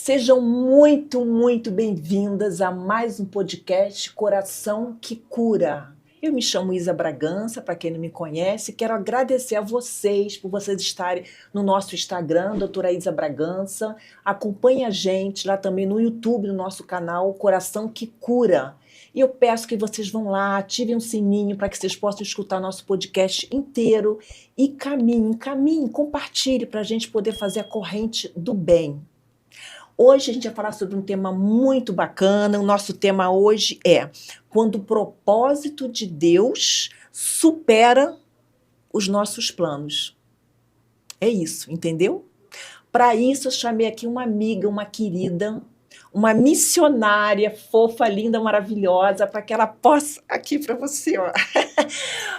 Sejam muito, muito bem-vindas a mais um podcast Coração que Cura. Eu me chamo Isa Bragança, para quem não me conhece, quero agradecer a vocês por vocês estarem no nosso Instagram, doutora Isa Bragança. Acompanhe a gente lá também no YouTube, no nosso canal Coração que Cura. E eu peço que vocês vão lá, ativem um sininho para que vocês possam escutar nosso podcast inteiro e caminhem, compartilhe para a gente poder fazer a corrente do bem. Hoje a gente vai falar sobre um tema muito bacana. O nosso tema hoje é quando o propósito de Deus supera os nossos planos. É isso, entendeu? Para isso eu chamei aqui uma amiga, uma querida, uma missionária fofa, linda, maravilhosa, para que ela possa, aqui para você, ó,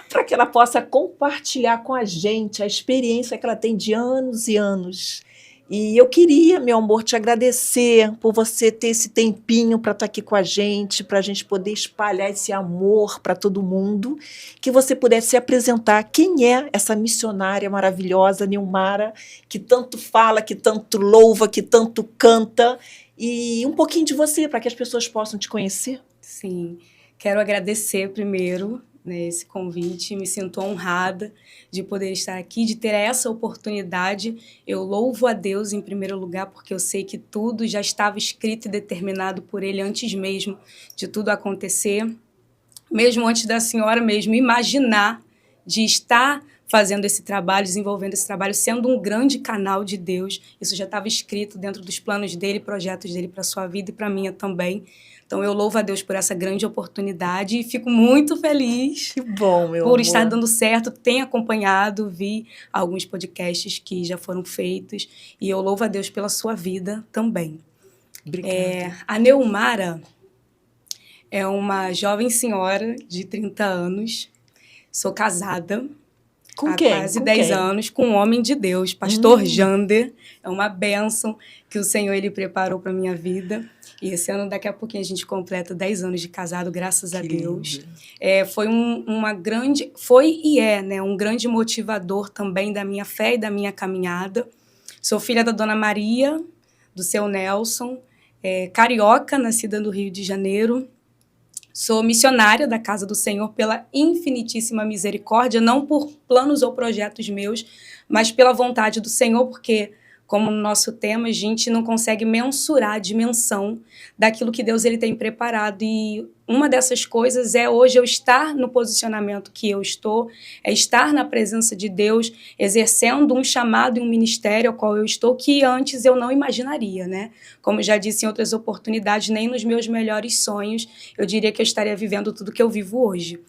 para que ela possa compartilhar com a gente a experiência que ela tem de anos e anos. E eu queria, meu amor, te agradecer por você ter esse tempinho para estar aqui com a gente poder espalhar esse amor para todo mundo, que você pudesse apresentar quem é essa missionária maravilhosa, Nilmara, que tanto fala, que tanto louva, que tanto canta, e um pouquinho de você, para que as pessoas possam te conhecer. Sim, quero agradecer primeiro, né, esse convite, me sinto honrada de poder estar aqui, de ter essa oportunidade. Eu louvo a Deus em primeiro lugar, porque eu sei que tudo já estava escrito e determinado por Ele antes mesmo de tudo acontecer, mesmo antes da senhora mesmo imaginar de estar fazendo esse trabalho, desenvolvendo esse trabalho, sendo um grande canal de Deus. Isso já estava escrito dentro dos planos dele, projetos dele para a sua vida e para a minha também. Então, eu louvo a Deus por essa grande oportunidade e fico muito feliz. Que bom, meu por amor. Estar dando certo. Tenho acompanhado, vi alguns podcasts que já foram feitos e eu louvo a Deus pela sua vida também. Obrigada. A Nilmara é uma jovem senhora de 30 anos. Sou casada. Com há quem? quase 10 anos, com um homem de Deus, pastor Jander. É uma bênção que o Senhor ele preparou para a minha vida. E esse ano, daqui a pouquinho, a gente completa 10 anos de casado, graças a Deus. Foi foi e é, né, um grande motivador também da minha fé e da minha caminhada. Sou filha da Dona Maria, do seu Nelson, carioca, nascida no Rio de Janeiro. Sou missionária da Casa do Senhor pela infinitíssima misericórdia, não por planos ou projetos meus, mas pela vontade do Senhor, porque, como no nosso tema, a gente não consegue mensurar a dimensão daquilo que Deus ele tem preparado. E uma dessas coisas é hoje eu estar no posicionamento que eu estou, é estar na presença de Deus, exercendo um chamado e um ministério ao qual eu estou, que antes eu não imaginaria, né? Como já disse em outras oportunidades, nem nos meus melhores sonhos eu diria que eu estaria vivendo tudo que eu vivo hoje.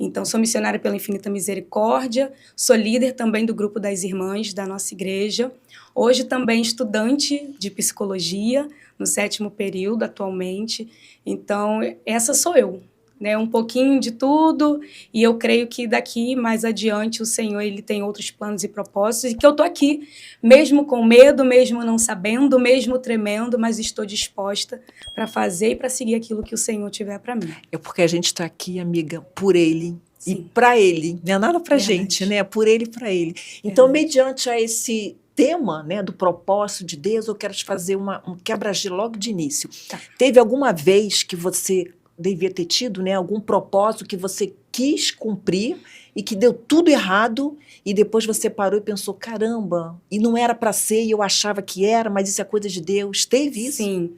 Então, sou missionária pela Infinita Misericórdia, sou líder também do grupo das irmãs da nossa igreja. Hoje também estudante de psicologia, no 7º período atualmente. Então, essa sou eu, né? Um pouquinho de tudo, e eu creio que daqui mais adiante o Senhor ele tem outros planos e propósitos, e que eu estou aqui, mesmo com medo, mesmo não sabendo, mesmo tremendo, mas estou disposta para fazer e para seguir aquilo que o Senhor tiver para mim. É porque a gente está aqui, amiga, por Ele. Sim. E para Ele, não é nada para a gente, né? Por Ele e para Ele. Então, mediante a esse tema, né, do propósito de Deus, eu quero te fazer um quebra-gelo logo de início. Tá. Teve alguma vez que você devia ter tido, né, algum propósito que você quis cumprir e que deu tudo errado e depois você parou e pensou, caramba, e não era para ser e eu achava que era, mas isso é coisa de Deus. Teve isso? Sim.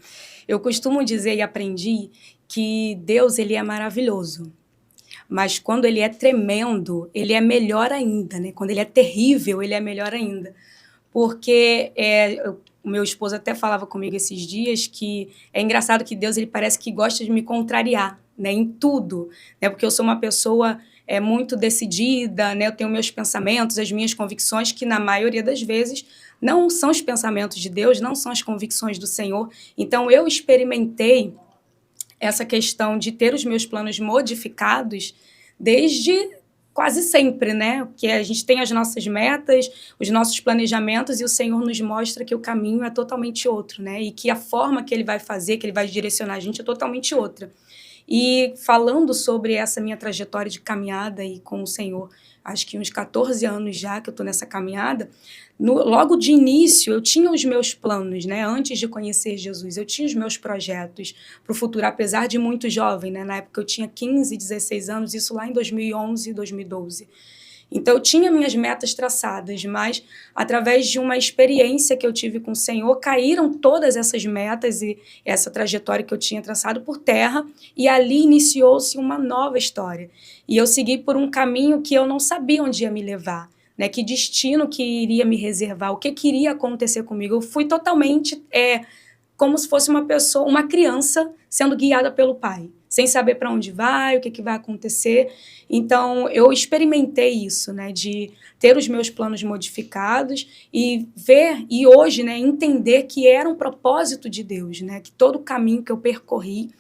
Eu costumo dizer e aprendi que Deus ele é maravilhoso. Mas quando ele é tremendo, ele é melhor ainda, né? Quando ele é terrível, ele é melhor ainda. Porque o meu esposo até falava comigo esses dias que é engraçado que Deus ele parece que gosta de me contrariar, né? Em tudo, né? Porque eu sou uma pessoa muito decidida, né? Eu tenho meus pensamentos, as minhas convicções, que na maioria das vezes não são os pensamentos de Deus, não são as convicções do Senhor. Então, eu experimentei essa questão de ter os meus planos modificados desde quase sempre, né? Porque a gente tem as nossas metas, os nossos planejamentos e o Senhor nos mostra que o caminho é totalmente outro, né? E que a forma que Ele vai fazer, que Ele vai direcionar a gente é totalmente outra. E falando sobre essa minha trajetória de caminhada aí com o Senhor, acho que uns 14 anos já que eu estou nessa caminhada, logo de início eu tinha os meus planos, né? Antes de conhecer Jesus, eu tinha os meus projetos para o futuro, apesar de muito jovem, né? Na época eu tinha 15, 16 anos, isso lá em 2011, 2012. Então, eu tinha minhas metas traçadas, mas através de uma experiência que eu tive com o Senhor, caíram todas essas metas e essa trajetória que eu tinha traçado por terra, e ali iniciou-se uma nova história. E eu segui por um caminho que eu não sabia onde ia me levar, né? Que destino que iria me reservar, o que iria acontecer comigo. Eu fui totalmente como se fosse uma pessoa, uma criança sendo guiada pelo pai, sem saber para onde vai, o que vai acontecer. Então, eu experimentei isso, né, de ter os meus planos modificados e ver, e hoje, né, entender que era um propósito de Deus, né, que todo o caminho que eu percorri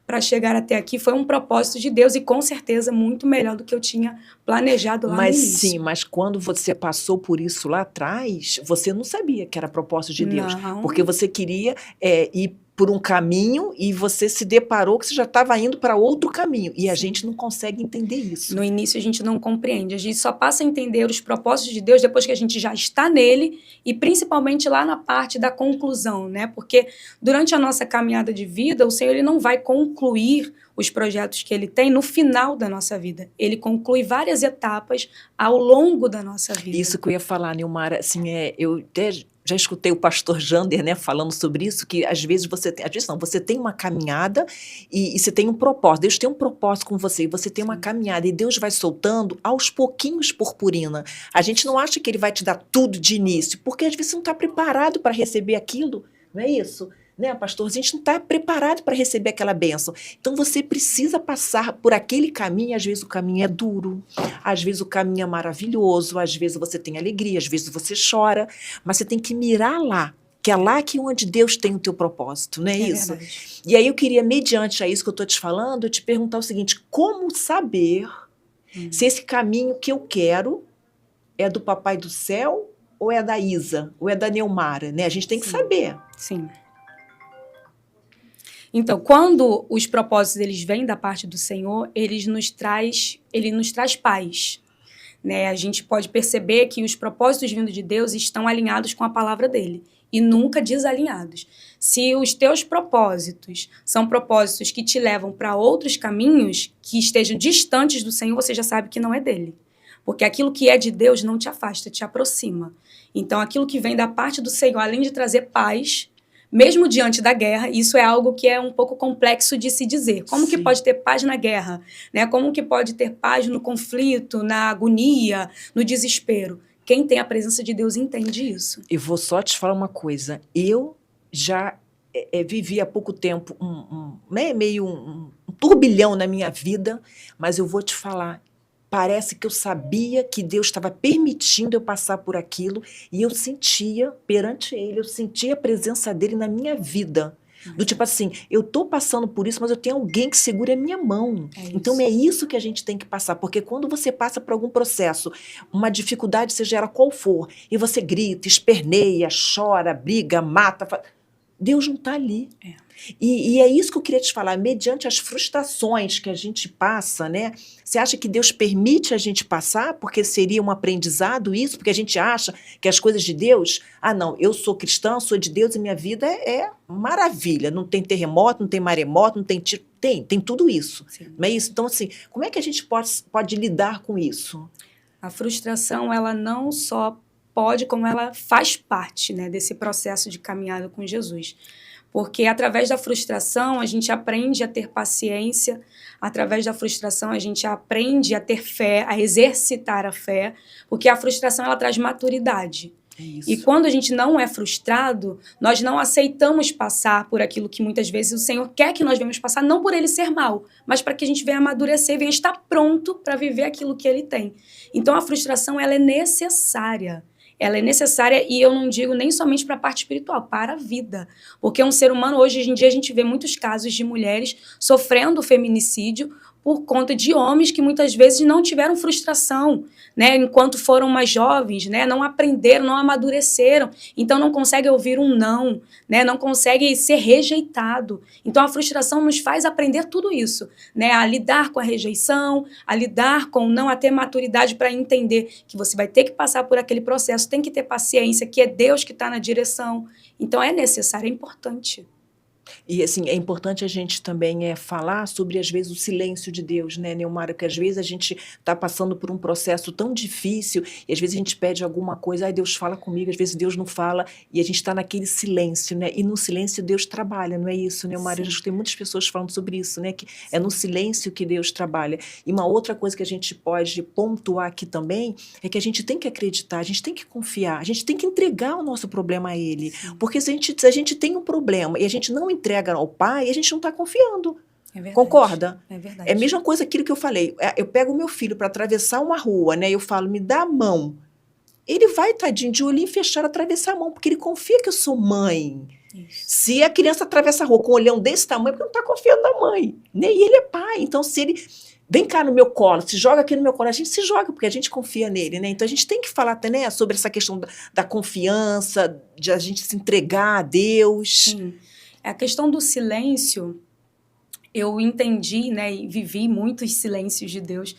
para chegar até aqui foi um propósito de Deus e, com certeza, muito melhor do que eu tinha planejado lá no início. Sim, mas quando você passou por isso lá atrás, você não sabia que era propósito de Deus. Não. Porque você queria ir por um caminho e você se deparou que você já estava indo para outro caminho. E a gente não consegue entender isso. No início a gente não compreende. A gente só passa a entender os propósitos de Deus depois que a gente já está nele e principalmente lá na parte da conclusão, né? Porque durante a nossa caminhada de vida, o Senhor ele não vai concluir os projetos que ele tem no final da nossa vida. Ele conclui várias etapas ao longo da nossa vida. Isso que eu ia falar, Nilmara, assim, eu até já escutei o pastor Jander, né, falando sobre isso, que às vezes você tem uma caminhada e você tem um propósito. Deus tem um propósito com você, e você tem uma caminhada, e Deus vai soltando aos pouquinhos purpurina. A gente não acha que ele vai te dar tudo de início, porque às vezes você não está preparado para receber aquilo, não é isso? Né, pastor? A gente não está preparado para receber aquela bênção. Então, você precisa passar por aquele caminho, e às vezes o caminho é duro, às vezes o caminho é maravilhoso, às vezes você tem alegria, às vezes você chora, mas você tem que mirar lá, que é lá que onde Deus tem o teu propósito, não é isso? Verdade. E aí eu queria, mediante a isso que eu estou te falando, te perguntar o seguinte, como saber se esse caminho que eu quero é do Papai do Céu ou é da Isa, ou é da Nilmara, né? A gente tem que saber. Sim. Então, quando os propósitos eles vêm da parte do Senhor, ele nos traz paz, né? A gente pode perceber que os propósitos vindos de Deus estão alinhados com a palavra dele e nunca desalinhados. Se os teus propósitos são propósitos que te levam para outros caminhos que estejam distantes do Senhor, você já sabe que não é dele. Porque aquilo que é de Deus não te afasta, te aproxima. Então, aquilo que vem da parte do Senhor, além de trazer paz, mesmo diante da guerra, isso é algo que é um pouco complexo de se dizer. Como que pode ter paz na guerra? Né? Como que pode ter paz no conflito, na agonia, no desespero? Quem tem a presença de Deus entende isso. Eu vou só te falar uma coisa. Eu já vivi há pouco tempo meio um turbilhão na minha vida, mas eu vou te falar, parece que eu sabia que Deus estava permitindo eu passar por aquilo e eu sentia perante Ele, eu sentia a presença dEle na minha vida. Do tipo assim, eu estou passando por isso, mas eu tenho alguém que segura a minha mão. Então é isso que a gente tem que passar, porque quando você passa por algum processo, uma dificuldade, seja ela qual for, e você grita, esperneia, chora, briga, mata, Deus não está ali. E é isso que eu queria te falar, mediante as frustrações que a gente passa, né? Você acha que Deus permite a gente passar porque seria um aprendizado isso? Porque a gente acha que as coisas de Deus, não, eu sou cristã, sou de Deus e minha vida é maravilha, não tem terremoto, não tem maremoto, não tem tiro, tem tudo isso. Não é isso? Então, assim, como é que a gente pode lidar com isso? A frustração, ela não só pode, como ela faz parte, né, desse processo de caminhada com Jesus. Porque através da frustração a gente aprende a ter paciência, através da frustração a gente aprende a ter fé, a exercitar a fé, porque a frustração ela traz maturidade. E quando a gente não é frustrado, nós não aceitamos passar por aquilo que muitas vezes o Senhor quer que nós venhamos passar, não por ele ser mal, mas para que a gente venha amadurecer, venha estar pronto para viver aquilo que ele tem. Então a frustração ela é necessária. Ela é necessária e eu não digo nem somente para a parte espiritual, para a vida. Porque um ser humano, hoje em dia, a gente vê muitos casos de mulheres sofrendo feminicídio por conta de homens que muitas vezes não tiveram frustração, né, enquanto foram mais jovens, né, não aprenderam, não amadureceram, então não conseguem ouvir um não, né, não conseguem ser rejeitado. Então a frustração nos faz aprender tudo isso, né, a lidar com a rejeição, a lidar com não, a ter maturidade para entender que você vai ter que passar por aquele processo, tem que ter paciência, que é Deus que está na direção. Então é necessário, é importante. E, assim, é importante a gente também falar sobre, às vezes, o silêncio de Deus, né, Neumara? Que às vezes a gente está passando por um processo tão difícil e às vezes a gente pede alguma coisa, ai, Deus fala comigo, às vezes Deus não fala e a gente está naquele silêncio, né? E no silêncio Deus trabalha, não é isso, Neumara? Eu já escutei muitas pessoas falando sobre isso, né? Que é no silêncio que Deus trabalha. E uma outra coisa que a gente pode pontuar aqui também é que a gente tem que acreditar, a gente tem que confiar, a gente tem que entregar o nosso problema a Ele. Sim. Porque se a gente tem um problema e a gente não entrega ao Pai, a gente não está confiando. É verdade. Concorda? É verdade. É a mesma coisa aquilo que eu falei. Eu pego o meu filho para atravessar uma rua, né? Eu falo, me dá a mão. Ele vai, tadinho, de olhinho fechado, atravessar a mão, porque ele confia que eu sou mãe. Isso. Se a criança atravessa a rua com um olhão desse tamanho, é porque não está confiando na mãe. Né? E ele é pai. Então, se ele vem cá no meu colo, se joga aqui no meu colo, a gente se joga, porque a gente confia nele, né? Então, a gente tem que falar até, né, sobre essa questão da confiança, de a gente se entregar a Deus. Sim. A questão do silêncio, eu entendi, né, e vivi muitos silêncios de Deus.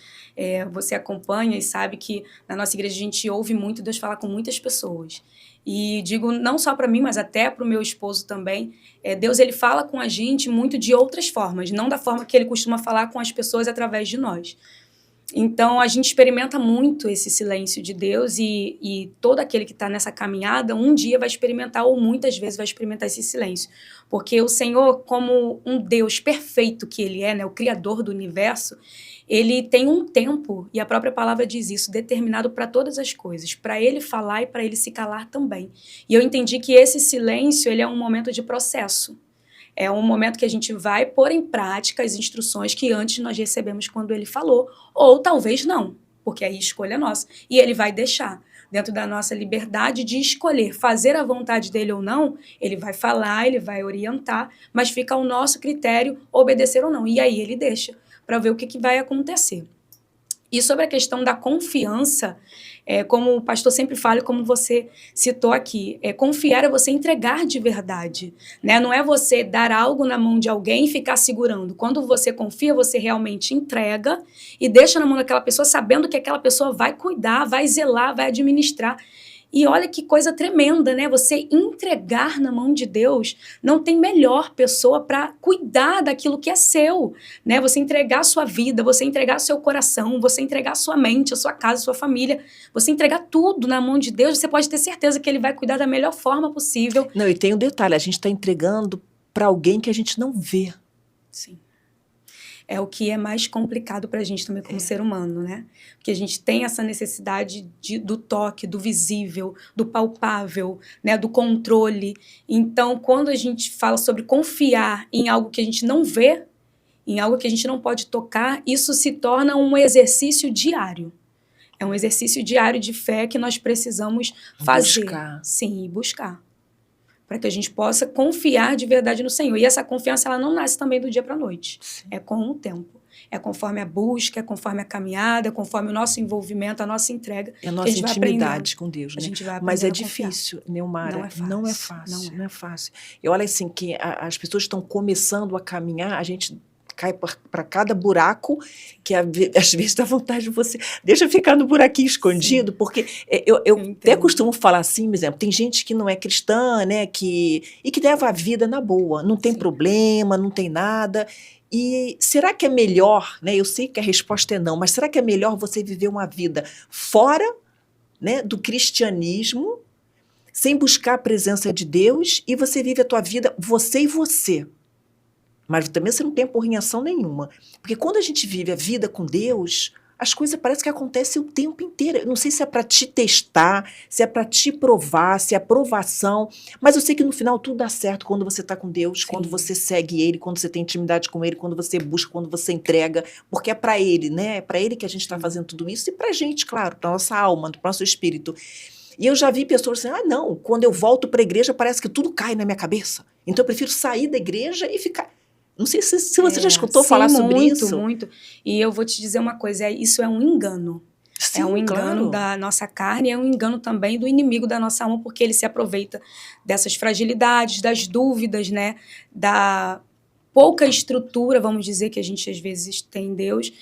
Você acompanha e sabe que na nossa igreja a gente ouve muito Deus falar com muitas pessoas. E digo não só para mim, mas até para o meu esposo também. Deus, ele fala com a gente muito de outras formas, não da forma que ele costuma falar com as pessoas através de nós. Então, a gente experimenta muito esse silêncio de Deus e todo aquele que está nessa caminhada, um dia vai experimentar, ou muitas vezes vai experimentar esse silêncio. Porque o Senhor, como um Deus perfeito que Ele é, né, o Criador do universo, Ele tem um tempo, e a própria palavra diz isso, determinado para todas as coisas, para Ele falar e para Ele se calar também. E eu entendi que esse silêncio, ele é um momento de processo. É um momento que a gente vai pôr em prática as instruções que antes nós recebemos quando ele falou, ou talvez não, porque aí a escolha é nossa. E ele vai deixar, dentro da nossa liberdade de escolher fazer a vontade dele ou não, ele vai falar, ele vai orientar, mas fica ao nosso critério obedecer ou não. E aí ele deixa, para ver o que vai acontecer. E sobre a questão da confiança, como o pastor sempre fala, como você citou aqui, confiar é você entregar de verdade, né? Não é você dar algo na mão de alguém e ficar segurando. Quando você confia, você realmente entrega e deixa na mão daquela pessoa, sabendo que aquela pessoa vai cuidar, vai zelar, vai administrar. E olha que coisa tremenda, né? Você entregar na mão de Deus, não tem melhor pessoa para cuidar daquilo que é seu, né? Você entregar a sua vida, você entregar seu coração, você entregar a sua mente, a sua casa, a sua família, você entregar tudo na mão de Deus, você pode ter certeza que Ele vai cuidar da melhor forma possível. Não, e tem um detalhe, a gente está entregando para alguém que a gente não vê. Sim. É o que é mais complicado para a gente também como ser humano, né? Porque a gente tem essa necessidade do toque, do visível, do palpável, né? Do controle. Então, quando a gente fala sobre confiar em algo que a gente não vê, em algo que a gente não pode tocar, isso se torna um exercício diário. É um exercício diário de fé que nós precisamos fazer. Buscar. Sim, buscar. Para que a gente possa confiar de verdade no Senhor. E essa confiança, ela não nasce também do dia para a noite. Sim. É com o tempo. É conforme a busca, é conforme a caminhada, é conforme o nosso envolvimento, a nossa entrega. É a nossa intimidade com Deus, né? A gente vai Mas é difícil, Neumara. Não é fácil. Eu olho assim, que as pessoas estão começando a caminhar, a gente cai para cada buraco, que às vezes dá vontade de você, deixa ficar no buraquinho escondido. Sim. Porque eu até costumo falar assim, por exemplo, tem gente que não é cristã, né, e que leva a vida na boa, não tem Sim. problema, não tem nada. E será que é melhor, né, eu sei que a resposta é não, mas será que é melhor você viver uma vida fora, né, do cristianismo, sem buscar a presença de Deus, e você vive a tua vida, você e você? Mas também você não tem apurrinhação nenhuma. Porque quando a gente vive a vida com Deus, as coisas parecem que acontecem o tempo inteiro. Eu não sei se é para te testar, se é para te provar, se é aprovação, mas eu sei que no final tudo dá certo quando você está com Deus, Sim. quando você segue Ele, quando você tem intimidade com Ele, quando você busca, quando você entrega, porque é para Ele, né? É para Ele que a gente está fazendo tudo isso e para a gente, claro, para a nossa alma, para o nosso espírito. E eu já vi pessoas dizendo, não, quando eu volto para a igreja parece que tudo cai na minha cabeça. Então eu prefiro sair da igreja e ficar... Não sei se você já escutou falar sobre isso. Muito. E eu vou te dizer uma coisa, isso é um engano. Sim, é um engano da nossa carne, é um engano também do inimigo da nossa alma, porque ele se aproveita dessas fragilidades, das dúvidas, né? Da pouca estrutura, vamos dizer, que a gente às vezes tem em Deus.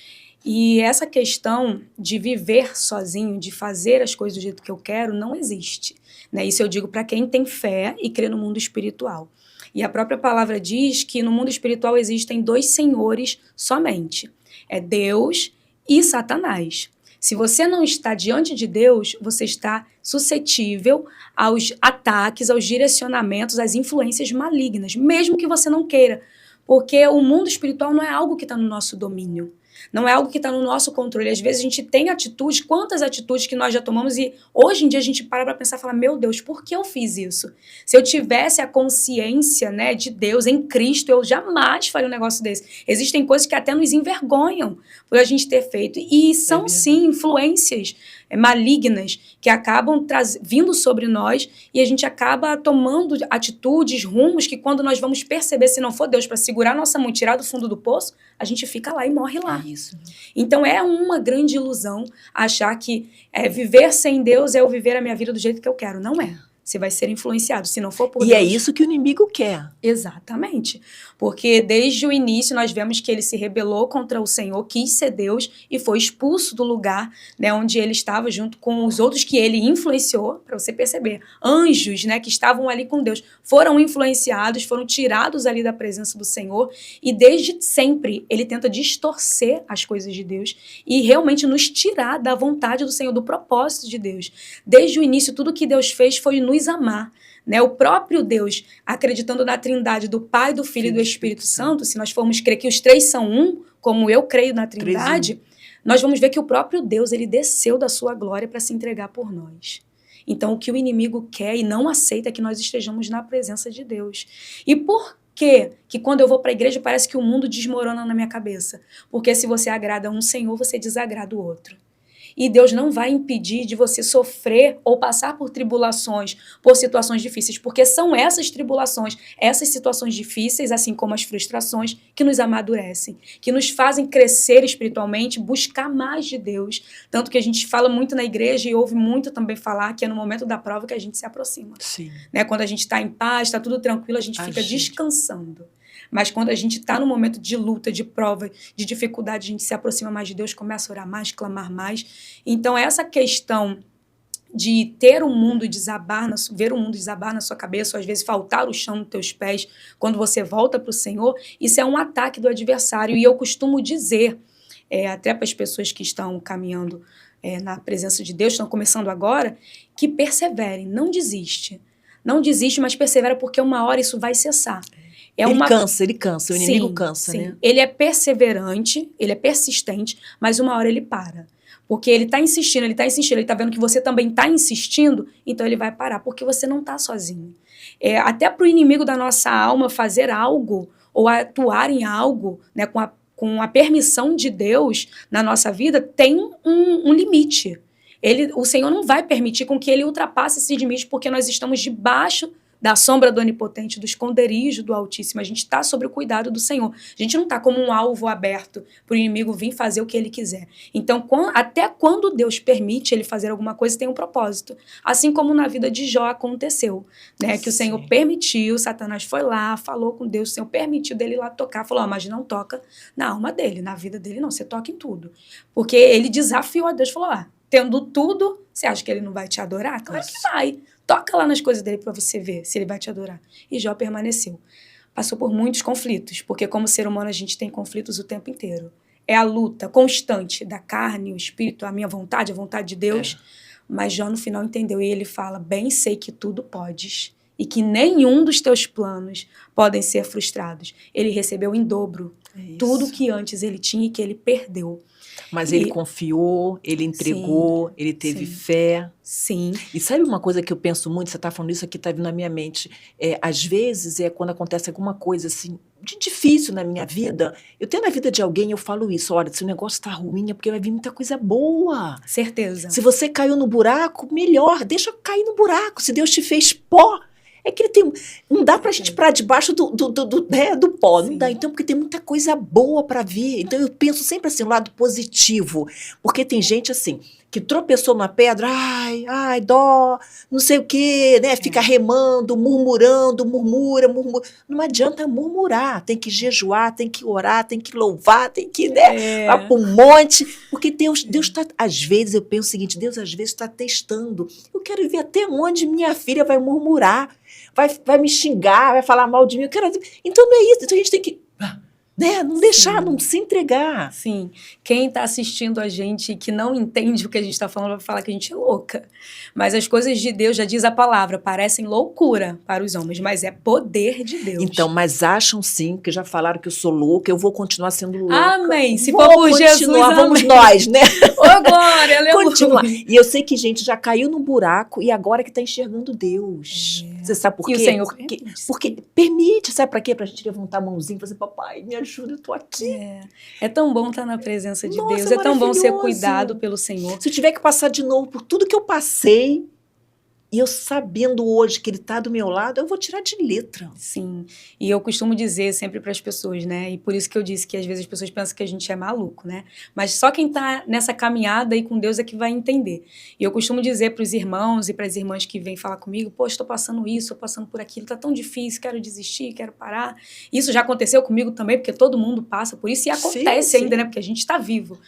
E essa questão de viver sozinho, de fazer as coisas do jeito que eu quero, não existe. Né? Isso eu digo para quem tem fé e crê no mundo espiritual. E a própria palavra diz que no mundo espiritual existem 2 senhores somente. É Deus e Satanás. Se você não está diante de Deus, você está suscetível aos ataques, aos direcionamentos, às influências malignas, mesmo que você não queira. Porque o mundo espiritual não é algo que está no nosso domínio. Não é algo que está no nosso controle. Às vezes a gente tem atitudes, quantas atitudes que nós já tomamos e hoje em dia a gente para pensar e fala, meu Deus, por que eu fiz isso? Se eu tivesse a consciência, né, de Deus em Cristo, eu jamais faria um negócio desse. Existem coisas que até nos envergonham por a gente ter feito. E são sim influências malignas que acabam vindo sobre nós e a gente acaba tomando atitudes, rumos que quando nós vamos perceber, se não for Deus para segurar nossa mão e tirar do fundo do poço, a gente fica lá e morre lá. Isso. Então é uma grande ilusão achar que viver sem Deus é eu viver a minha vida do jeito que eu quero. Não é. Você vai ser influenciado, se não for por Deus. E é isso que o inimigo quer. Exatamente. Porque desde o início nós vemos que ele se rebelou contra o Senhor, quis ser Deus e foi expulso do lugar, né, onde ele estava junto com os outros que ele influenciou, para você perceber. Anjos, né, que estavam ali com Deus, foram influenciados, foram tirados ali da presença do Senhor e desde sempre ele tenta distorcer as coisas de Deus e realmente nos tirar da vontade do Senhor, do propósito de Deus. Desde o início, tudo que Deus fez foi nos amar. Né, o próprio Deus, acreditando na trindade do Pai, do Filho e do Espírito Santo, se nós formos crer que os 3 são um, como eu creio na trindade, nós vamos ver que o próprio Deus, ele desceu da sua glória para se entregar por nós. Então, o que o inimigo quer e não aceita é que nós estejamos na presença de Deus. E por quê que quando eu vou para a igreja parece que o mundo desmorona na minha cabeça? Porque se você agrada um Senhor, você desagrada o outro. E Deus não vai impedir de você sofrer ou passar por tribulações, por situações difíceis, porque são essas tribulações, essas situações difíceis, assim como as frustrações, que nos amadurecem, que nos fazem crescer espiritualmente, buscar mais de Deus. Tanto que a gente fala muito na igreja e ouve muito também falar que é no momento da prova que a gente se aproxima. Sim. Né? Quando a gente está em paz, está tudo tranquilo, a gente fica descansando. Mas quando a gente está no momento de luta, de prova, de dificuldade, a gente se aproxima mais de Deus, começa a orar mais, clamar mais. Então, essa questão de ter o mundo desabar, ver o mundo desabar na sua cabeça, ou às vezes faltar o chão nos teus pés, quando você volta para o Senhor, isso é um ataque do adversário. E eu costumo dizer, até para as pessoas que estão caminhando na presença de Deus, estão começando agora, que perseverem, não desiste. Não desiste, mas persevera, porque uma hora isso vai cessar. Ele cansa, o inimigo cansa, né? Ele é perseverante, ele é persistente, mas uma hora ele para. Porque ele está insistindo, ele está vendo que você também está insistindo, então ele vai parar, porque você não está sozinho. Até para o inimigo da nossa alma fazer algo, ou atuar em algo, né, com a permissão de Deus na nossa vida, tem um limite. O Senhor não vai permitir com que ele ultrapasse esse limite, porque nós estamos debaixo da sombra do Onipotente, do esconderijo do Altíssimo. A gente está sob o cuidado do Senhor. A gente não está como um alvo aberto para o inimigo vir fazer o que ele quiser. Então, até quando Deus permite ele fazer alguma coisa, tem um propósito. Assim como na vida de Jó aconteceu, né? Que o Senhor permitiu, Satanás foi lá, falou com Deus, o Senhor permitiu dele ir lá tocar, falou, mas não toca na alma dele, na vida dele não, você toca em tudo. Porque ele desafiou a Deus, falou, tendo tudo, você acha que ele não vai te adorar? Claro que vai. Toca lá nas coisas dele para você ver se ele vai te adorar. E Jó permaneceu. Passou por muitos conflitos, porque como ser humano a gente tem conflitos o tempo inteiro. É a luta constante da carne, o espírito, a minha vontade, a vontade de Deus. Mas Jó no final entendeu e ele fala, bem sei que tudo podes e que nenhum dos teus planos podem ser frustrados. Ele recebeu em dobro tudo que antes ele tinha e que ele perdeu. Mas ele confiou, ele entregou, ele teve fé. Sim. E sabe uma coisa que eu penso muito, você está falando isso aqui, está vindo na minha mente, às vezes quando acontece alguma coisa assim, de difícil na minha vida, eu tenho na vida de alguém, eu falo isso, olha, se o negócio está ruim é porque vai vir muita coisa boa. Certeza. Se você caiu no buraco, melhor, deixa cair no buraco. Se Deus te fez pó, É que ele tem. Não dá pra gente para debaixo do pó, não dá. Sim. Então, porque tem muita coisa boa para vir. Então, eu penso sempre assim, o lado positivo. Porque tem gente assim, que tropeçou numa pedra, ai, dó, não sei o quê, né? Fica remando, murmurando, murmura. Não adianta murmurar. Tem que jejuar, tem que orar, tem que louvar, tem que, né? Vai para um monte. Porque Deus está. Às vezes eu penso o seguinte: Deus às vezes está testando. Eu quero ver até onde minha filha vai murmurar. Vai me xingar, vai falar mal de mim. Então não é isso. Então a gente tem que, né, não deixar, não se entregar. Sim. Quem está assistindo a gente que não entende o que a gente está falando vai falar que a gente é louca. Mas as coisas de Deus, já diz a palavra, parecem loucura para os homens, mas é poder de Deus. Então, mas acham sim, que já falaram que eu sou louca, eu vou continuar sendo louca. Amém. Se for por Jesus, vamos amém. nós, né? Ô, glória, aleluia. Continuar. E eu sei que gente já caiu num buraco e agora que está enxergando Deus. Você sabe por quê? E o Senhor porque permite, sabe para quê? Para a gente levantar a mãozinha e fazer, papai, me ajuda, eu tô aqui. É tão bom estar na presença de Nossa, Deus, é tão bom ser maravilhoso. cuidado pelo Senhor. Se eu tiver que passar de novo por tudo que eu passei, e eu sabendo hoje que ele está do meu lado, eu vou tirar de letra. Sim, e eu costumo dizer sempre para as pessoas, né? E por isso que eu disse que às vezes as pessoas pensam que a gente é maluco, né? Mas só quem está nessa caminhada aí com Deus é que vai entender. E eu costumo dizer para os irmãos e para as irmãs que vêm falar comigo, pô, estou passando isso, estou passando por aquilo, está tão difícil, quero desistir, quero parar. Isso já aconteceu comigo também, porque todo mundo passa por isso e acontece ainda, né? Porque a gente está vivo.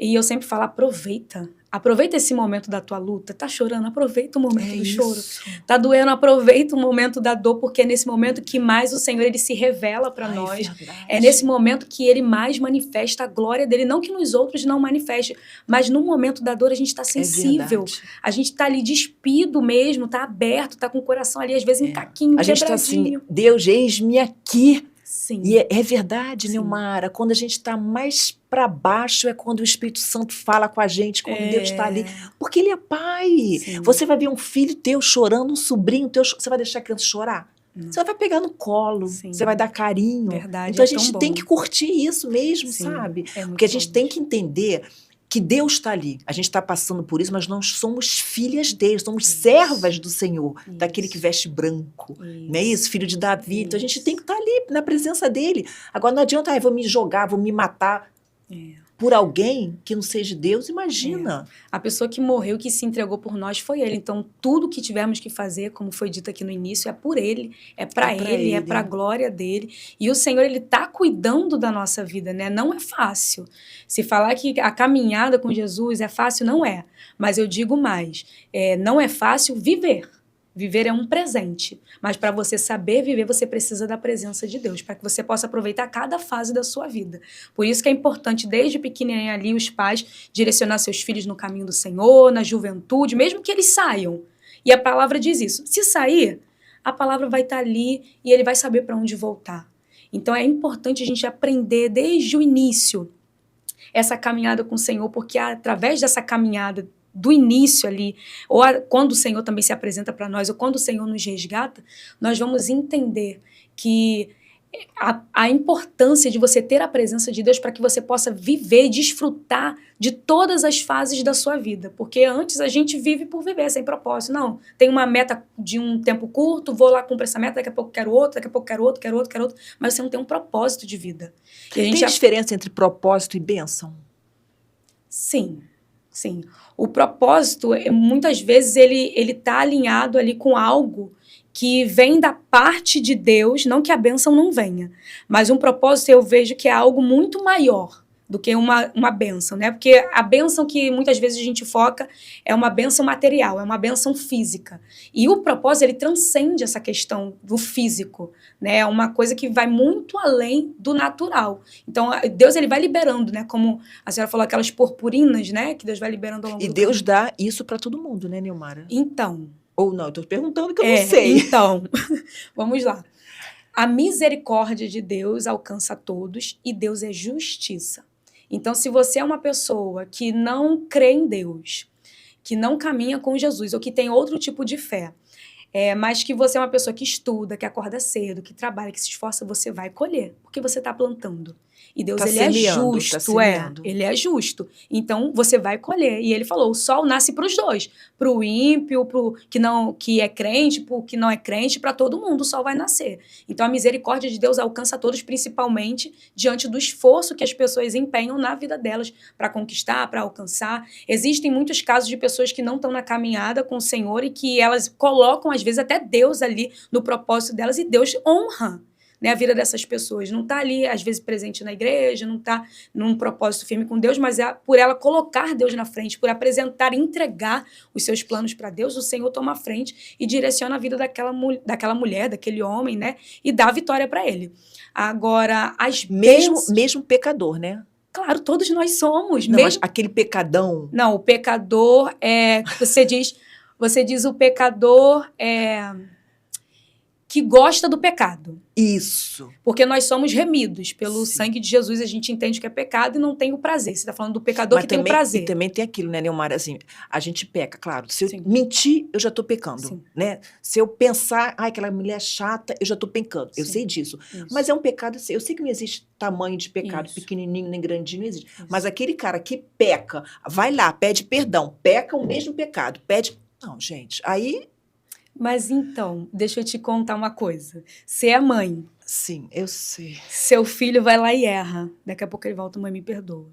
E eu sempre falo, aproveita esse momento da tua luta. Tá chorando, aproveita o momento do choro. Tá doendo, aproveita o momento da dor, porque é nesse momento que mais o Senhor ele se revela para nós. É nesse momento que ele mais manifesta a glória dele, não que nos outros não manifeste, mas no momento da dor a gente tá sensível. A gente tá ali despido mesmo, tá aberto, tá com o coração ali às vezes em caquinho, a gente tá assim, Deus, eis-me aqui. Sim. E é verdade, Nilmara, quando a gente está mais para baixo é quando o Espírito Santo fala com a gente, quando Deus está ali. Porque ele é pai. Sim. Você vai ver um filho teu chorando, um sobrinho teu, você vai deixar a criança chorar? Você vai pegar no colo, você vai dar carinho. Verdade, então a gente tem que curtir isso mesmo, Sim, sabe? Porque a gente tem que entender que Deus está ali. A gente está passando por isso, mas nós somos filhas dele, somos servas do Senhor, daquele que veste branco. Não é isso? Filho de Davi. Então a gente tem que estar ali, na presença dele. Agora não adianta, vou me jogar, vou me matar por alguém que não seja Deus, imagina. A pessoa que morreu, que se entregou por nós foi ele. Então tudo que tivermos que fazer, como foi dito aqui no início, é por ele, é para ele, é para a glória dele. E o Senhor, ele está cuidando da nossa vida, né? Não é fácil. Se falar que a caminhada com Jesus é fácil, não é. Mas eu digo mais, não é fácil viver. Viver é um presente, mas para você saber viver, você precisa da presença de Deus, para que você possa aproveitar cada fase da sua vida. Por isso que é importante, desde pequenininho ali, os pais direcionar seus filhos no caminho do Senhor, na juventude, mesmo que eles saiam. E a palavra diz isso. Se sair, a palavra vai estar ali e ele vai saber para onde voltar. Então é importante a gente aprender desde o início essa caminhada com o Senhor, porque através dessa caminhada do início ali, ou quando o Senhor também se apresenta para nós, ou quando o Senhor nos resgata, nós vamos entender que a importância de você ter a presença de Deus para que você possa viver e desfrutar de todas as fases da sua vida. Porque antes a gente vive por viver, sem propósito. Não, tem uma meta de um tempo curto, vou lá, cumprir essa meta, daqui a pouco quero outro, daqui a pouco quero outro, quero outro, quero outro, mas você não tem um propósito de vida. E a gente tem diferença entre propósito e bênção? Sim. Sim, o propósito, muitas vezes, ele tá alinhado ali com algo que vem da parte de Deus, não que a bênção não venha, mas um propósito eu vejo que é algo muito maior do que uma bênção, né? Porque a bênção que muitas vezes a gente foca é uma bênção material, é uma bênção física. E o propósito, ele transcende essa questão do físico, né? É uma coisa que vai muito além do natural. Então, Deus, ele vai liberando, né? Como a senhora falou, aquelas purpurinas, né? Que Deus vai liberando ao longo do tempo. E Deus dá isso para todo mundo, né, Nilmara? Então. Ou não, eu tô perguntando que eu não sei. Então, vamos lá. A misericórdia de Deus alcança a todos e Deus é justiça. Então, se você é uma pessoa que não crê em Deus, que não caminha com Jesus ou que tem outro tipo de fé, Mas que você é uma pessoa que estuda, que acorda cedo, que trabalha, que se esforça, você vai colher, porque você está plantando. E Deus, ele é justo, ele é justo. Então, você vai colher. E ele falou, o sol nasce para os dois, para o ímpio, para o que é crente, para o que não é crente, para todo mundo o sol vai nascer. Então, a misericórdia de Deus alcança a todos, principalmente diante do esforço que as pessoas empenham na vida delas para conquistar, para alcançar. Existem muitos casos de pessoas que não estão na caminhada com o Senhor e que elas colocam, às vezes, até Deus ali no propósito delas e Deus honra, né, a vida dessas pessoas. Não está ali, às vezes, presente na igreja, não está num propósito firme com Deus, mas é por ela colocar Deus na frente, por apresentar e entregar os seus planos para Deus, o Senhor toma a frente e direciona a vida daquela mulher, daquele homem, né, e dá a vitória para ele. Agora, mesmo pecador, né? Claro, todos nós somos. Não, mas aquele pecadão... Não, o pecador é... Você diz o pecador que gosta do pecado. Isso. Porque nós somos remidos pelo sangue de Jesus, a gente entende que é pecado e não tem o prazer. Você está falando do pecador que tem o prazer. E também tem aquilo, né, Neumara, assim, a gente peca, claro. Se eu mentir, eu já estou pecando, né? Se eu pensar, aquela mulher é chata, eu já estou pecando. Eu sei disso. Isso. Mas é um pecado, assim, eu sei que não existe tamanho de pecado, pequenininho nem grandinho, não existe. Isso. Mas aquele cara que peca, vai lá, pede perdão, peca o mesmo pecado, pede... Não, gente, aí... Mas então, deixa eu te contar uma coisa. Você é mãe. Sim, eu sei. Seu filho vai lá e erra. Daqui a pouco ele volta, mãe, me perdoa.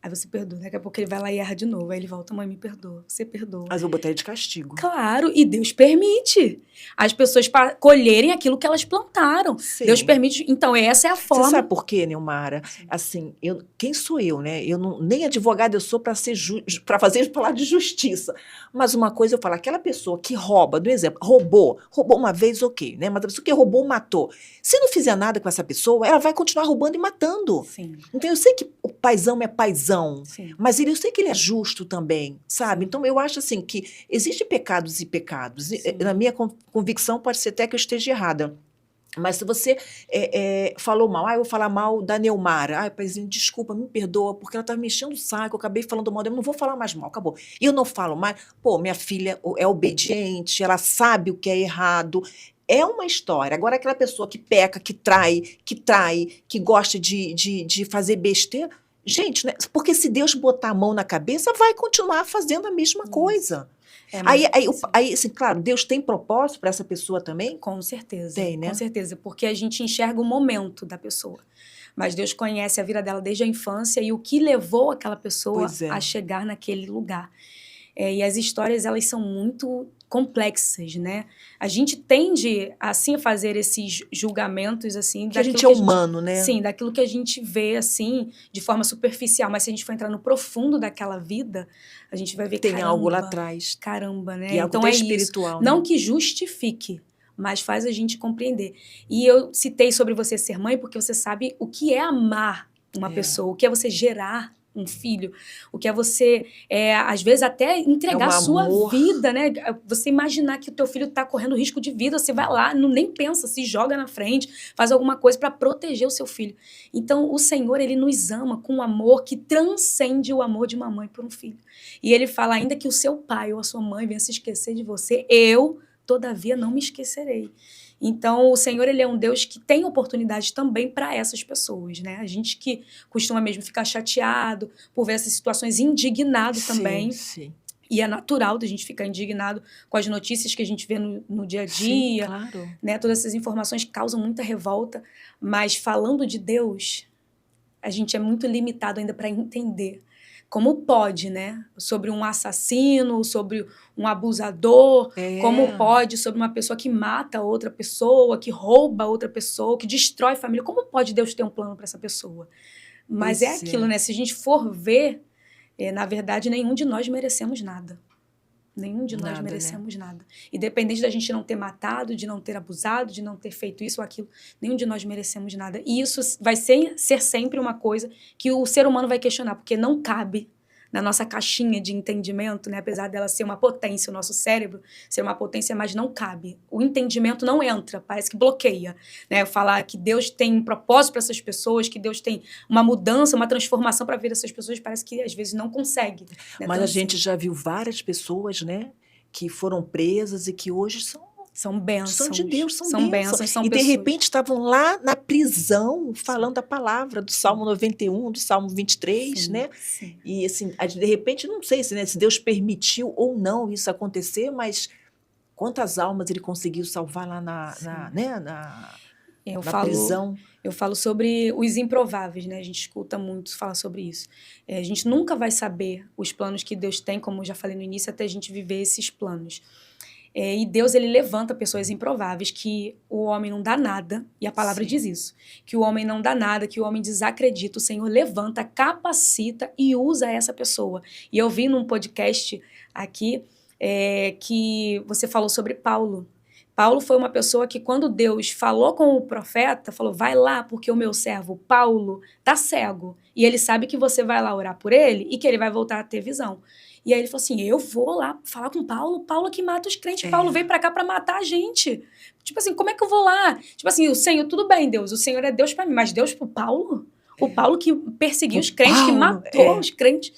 Aí você perdoa. Daqui a pouco ele vai lá e erra de novo. Aí ele volta, mãe, me perdoa. Você perdoa. Mas eu botei ele de castigo. Claro, e Deus permite as pessoas colherem aquilo que elas plantaram. Sim. Deus permite. Então, essa é a forma. Você sabe por quê, Neumara? Assim, quem sou eu, né? Eu não, nem advogada eu sou para falar de justiça. Mas uma coisa eu falo, aquela pessoa que rouba, do exemplo, roubou uma vez, ok, né? Mas a pessoa que roubou, matou. Se não fizer nada com essa pessoa, ela vai continuar roubando e matando. Sim. Então, eu sei que o paizão é paizão, sim, mas eu sei que ele é justo também, sabe? Então, eu acho assim que existem pecados e pecados. E, na minha convicção, pode ser até que eu esteja errada. Mas se você falou mal, eu vou falar mal da Neumara, paizinho, desculpa, me perdoa, porque ela estava me enchendo o saco, eu acabei falando mal dela, não vou falar mais mal, acabou. E eu não falo mais, minha filha é obediente, ela sabe o que é errado. É uma história. Agora, aquela pessoa que peca, que trai, que gosta de fazer besteira, gente, né? Porque se Deus botar a mão na cabeça, vai continuar fazendo a mesma coisa. Aí, assim, claro, Deus tem propósito para essa pessoa também? Com certeza. Tem, né? Com certeza, porque a gente enxerga o momento da pessoa. Mas Deus conhece a vida dela desde a infância e o que levou aquela pessoa a chegar naquele lugar. E as histórias, elas são muito complexas, né? A gente tende, assim, a fazer esses julgamentos, assim... Que a gente é humano, né? Sim, daquilo que a gente vê, assim, de forma superficial. Mas se a gente for entrar no profundo daquela vida, a gente vai ver que tem algo lá atrás. Caramba, né? E algo então espiritual, isso. Não que justifique, mas faz a gente compreender. E eu citei sobre você ser mãe porque você sabe o que é amar uma pessoa, o que é você gerar um filho, o que é você, às vezes, até entregar a sua vida, né? Você imaginar que o teu filho está correndo risco de vida, você vai lá, nem pensa, se joga na frente, faz alguma coisa para proteger o seu filho. Então, o Senhor, ele nos ama com um amor que transcende o amor de uma mãe por um filho. E ele fala, ainda que o seu pai ou a sua mãe venha se esquecer de você, eu, todavia, não me esquecerei. Então, o Senhor, ele é um Deus que tem oportunidade também para essas pessoas, né? A gente que costuma mesmo ficar chateado por ver essas situações, indignado também. Sim. E é natural da gente ficar indignado com as notícias que a gente vê no dia a dia. Sim, claro. Né? Todas essas informações causam muita revolta. Mas, falando de Deus, a gente é muito limitado ainda para entender como pode, né? Sobre um assassino, sobre um abusador, como pode sobre uma pessoa que mata outra pessoa, que rouba outra pessoa, que destrói família. Como pode Deus ter um plano para essa pessoa? Mas é aquilo, né? Se a gente for ver, na verdade, nenhum de nós merecemos nada. Nenhum de nós merecemos nada. Independente da gente não ter matado, de não ter abusado, de não ter feito isso ou aquilo, nenhum de nós merecemos nada. E isso vai ser sempre uma coisa que o ser humano vai questionar, porque não cabe na nossa caixinha de entendimento, né? Apesar dela ser uma potência, o nosso cérebro ser uma potência, mas não cabe. O entendimento não entra, parece que bloqueia, né? Falar que Deus tem um propósito para essas pessoas, que Deus tem uma mudança, uma transformação para a vida dessas pessoas, parece que às vezes não consegue. Né? Mas a gente já viu várias pessoas, né, que foram presas e que hoje São bênçãos. São de Deus, são bênçãos. bênçãos. São e pessoas. de repente estavam lá na prisão, falando a palavra do Salmo 91, do Salmo 23, Sim, né? sim. E assim, de repente, não sei se, né, se Deus permitiu ou não isso acontecer, mas quantas almas ele conseguiu salvar lá na prisão. Eu falo sobre os improváveis, né? A gente escuta muito falar sobre isso. A gente nunca vai saber os planos que Deus tem, como eu já falei no início, até a gente viver esses planos. E Deus, ele levanta pessoas improváveis, que o homem não dá nada, e a palavra Sim. diz isso, que o homem não dá nada, que o homem desacredita, o Senhor levanta, capacita e usa essa pessoa. E eu vi num podcast aqui que você falou sobre Paulo. Paulo foi uma pessoa que, quando Deus falou com o profeta, falou, vai lá, porque o meu servo Paulo tá cego, e ele sabe que você vai lá orar por ele e que ele vai voltar a ter visão. E aí ele falou assim, eu vou lá falar com Paulo, Paulo que mata os crentes, Paulo veio pra cá pra matar a gente. Tipo assim, como é que eu vou lá? Tipo assim, o Senhor, tudo bem, Deus, o Senhor é Deus pra mim, mas Deus pro Paulo? O Paulo que perseguiu os crentes, que matou os crentes,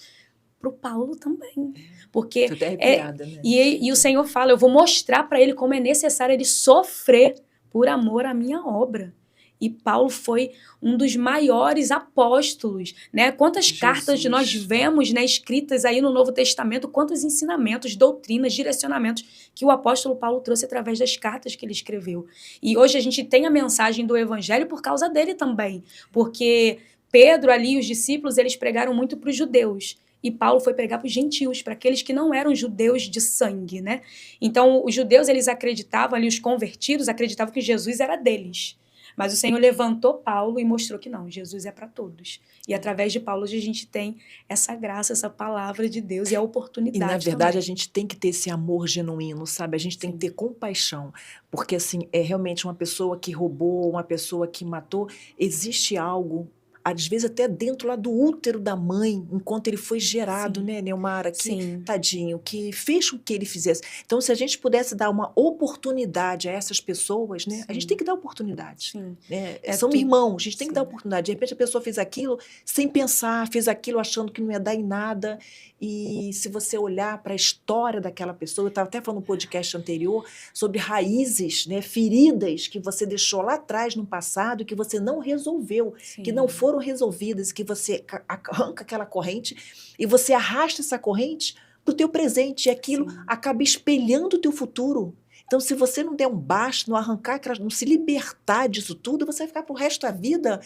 pro Paulo também. Porque Tô até arrepiada, né? e o Senhor fala, eu vou mostrar pra ele como é necessário ele sofrer por amor à minha obra. E Paulo foi um dos maiores apóstolos, né? Quantas cartas nós vemos, né, escritas aí no Novo Testamento, quantos ensinamentos, doutrinas, direcionamentos que o apóstolo Paulo trouxe através das cartas que ele escreveu. E hoje a gente tem a mensagem do evangelho por causa dele também, porque Pedro ali e os discípulos, eles pregaram muito para os judeus. E Paulo foi pregar para os gentios, para aqueles que não eram judeus de sangue, né? Então, os judeus, eles acreditavam ali, os convertidos acreditavam que Jesus era deles. Mas o Senhor levantou Paulo e mostrou que não, Jesus é para todos. E através de Paulo a gente tem essa graça, essa palavra de Deus e a oportunidade. E na verdade também. a gente tem que ter esse amor genuíno, sabe? A gente tem que ter compaixão, porque assim, é realmente uma pessoa que roubou, uma pessoa que matou, existe algo, às vezes até dentro lá do útero da mãe, enquanto ele foi gerado, né, Neumara, que tadinho, que fez com que ele fizesse. Então, se a gente pudesse dar uma oportunidade a essas pessoas, né, a gente tem que dar oportunidade. Né? São irmãos, a gente tem que dar oportunidade. De repente a pessoa fez aquilo sem pensar, fez aquilo achando que não ia dar em nada. E se você olhar para a história daquela pessoa, eu estava até falando no podcast anterior sobre raízes, né, feridas que você deixou lá atrás no passado, que você não resolveu, que não foram resolvidas, que você arranca aquela corrente e você arrasta essa corrente para o teu presente e aquilo acaba espelhando o teu futuro. Então, se você não der um basta, não arrancar, não se libertar disso tudo, você vai ficar pro resto da vida